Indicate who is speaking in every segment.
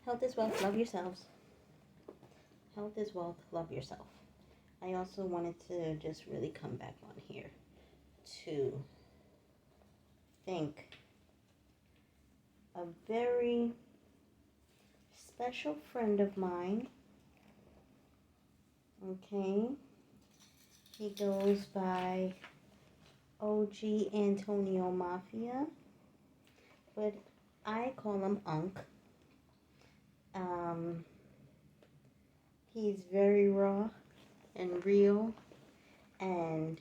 Speaker 1: Health is wealth, love yourselves. Health is wealth, love yourself. I also wanted to just really come back on here to thank a very special friend of mine. Okay. He goes by OG Antonio Mafia, but I call him UnK. He's very raw and real, and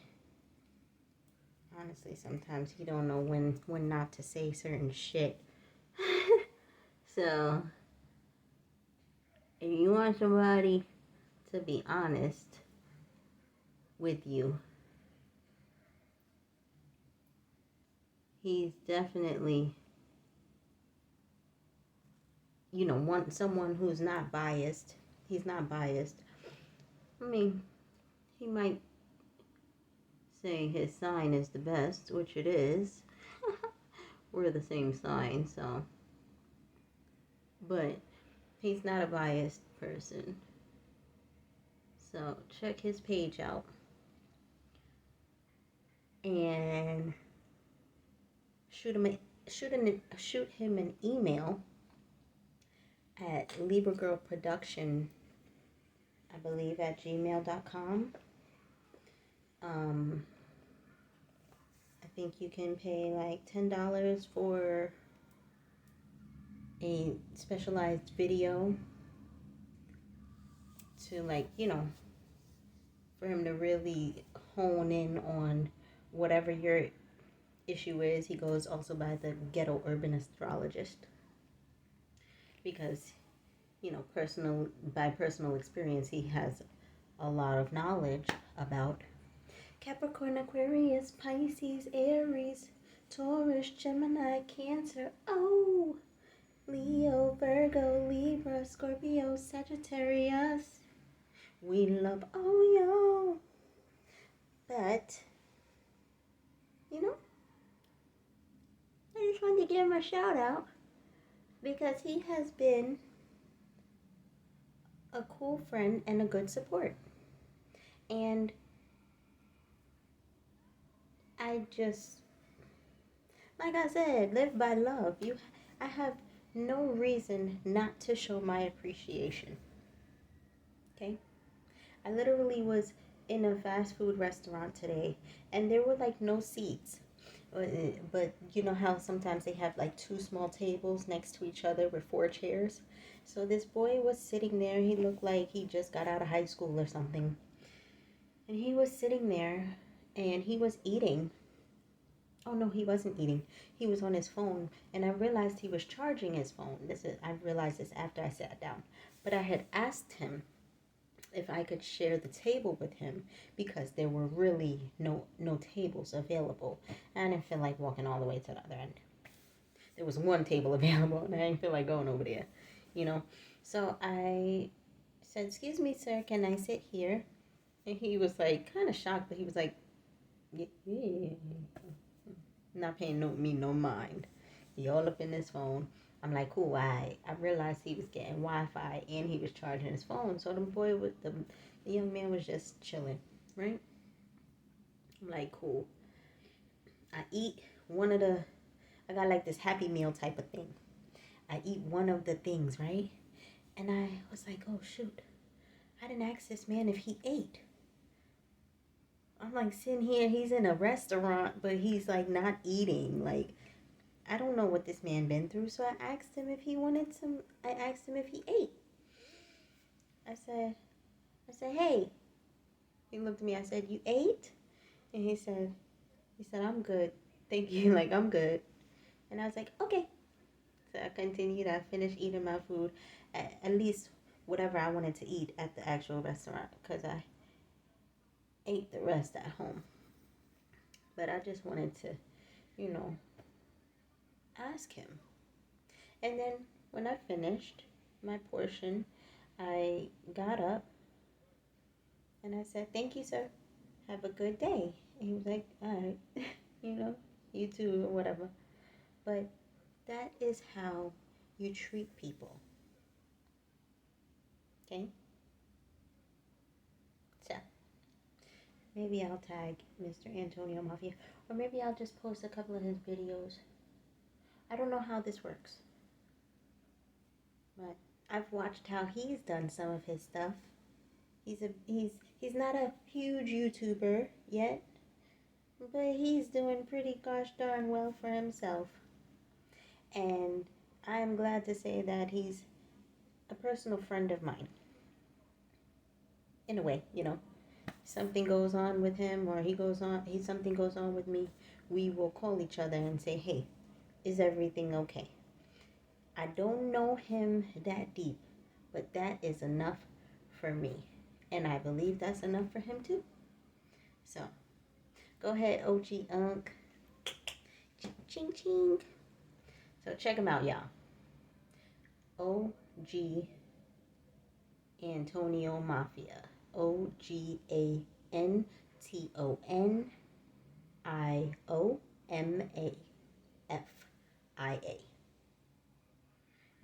Speaker 1: honestly, sometimes he don't know when not to say certain shit. So, if you want somebody to be honest with you, he's definitely, want someone who's not biased. He's not biased. I mean, he might say his sign is the best, which it is. We're the same sign, so. But he's not a biased person. So check his page out. And shoot him an email at LibraGirlProduction, I believe, at gmail.com. I think you can pay like $10 for a specialized video to, like, for him to really hone in on whatever your issue is. He goes also by the ghetto urban astrologist because, by personal experience, he has a lot of knowledge about Capricorn, Aquarius, Pisces, Aries, Taurus, Gemini, Cancer, Leo, Virgo, Libra, Scorpio, Sagittarius. We love all y'all. But, I just wanted to give him a shout out because he has been a cool friend and a good support. And I just, like I said, live by love. I have no reason not to show my appreciation. Okay? I literally was in a fast food restaurant today and there were like no seats. But you know how sometimes they have like two small tables next to each other with 4 chairs? So this boy was sitting there. He looked like he just got out of high school or something. And he was sitting there and he was eating. Oh no, he wasn't eating. He was on his phone, and I realized he was charging his phone. I realized this after I sat down. But I had asked him if I could share the table with him because there were really no tables available. I didn't feel like walking all the way to the other end. There was one table available, and I didn't feel like going over there, So I said, "Excuse me, sir, can I sit here?" And he was like kind of shocked, but he was like, "Yeah." Not paying me no mind. He all up in his phone. I'm like, cool. I realized he was getting Wi-Fi and he was charging his phone. So the young man was just chilling, right? I'm like, cool. I got like this Happy Meal type of thing. I eat one of the things, right? And I was like, oh shoot, I didn't ask this man if he ate. I'm like sitting here, he's in a restaurant, but he's like not eating. Like, I don't know what this man been through. So I asked him if he ate. I said, hey. He looked at me, I said, you ate? And he said, I'm good. Thank you. Like, I'm good. And I was like, okay. So I continued. I finished eating my food, at least whatever I wanted to eat at the actual restaurant, because I ate the rest at home. But I just wanted to, ask him. And then when I finished my portion, I got up and I said, thank you, sir. Have a good day. And he was like, all right, you too, or whatever. But that is how you treat people. Okay? So, maybe I'll tag Mr. Antonio Mafia. Or maybe I'll just post a couple of his videos. I don't know how this works. But I've watched how he's done some of his stuff. He's not a huge YouTuber yet, but he's doing pretty gosh darn well for himself. And I'm glad to say that he's a personal friend of mine. In a way, you know. Something goes on with him or something goes on with me, we will call each other and say, "Hey, is everything okay?" I don't know him that deep, but that is enough for me. And I believe that's enough for him too. So, go ahead, OG UnK. Ching ching. So check him out, y'all. OG Antonio Mafia. OGANTONIOMAFIA.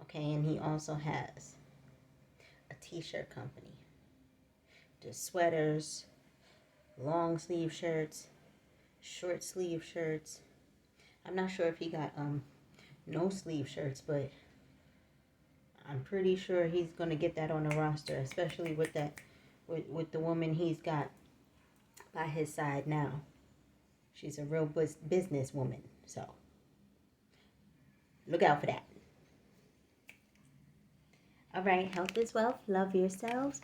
Speaker 1: Okay, and he also has a t-shirt company. Does sweaters, long sleeve shirts, short sleeve shirts. I'm not sure if he got no sleeve shirts, but I'm pretty sure he's gonna get that on the roster, especially with that with the woman he's got by his side now. She's a real business woman, so look out for that. All right, health is wealth. Love yourselves.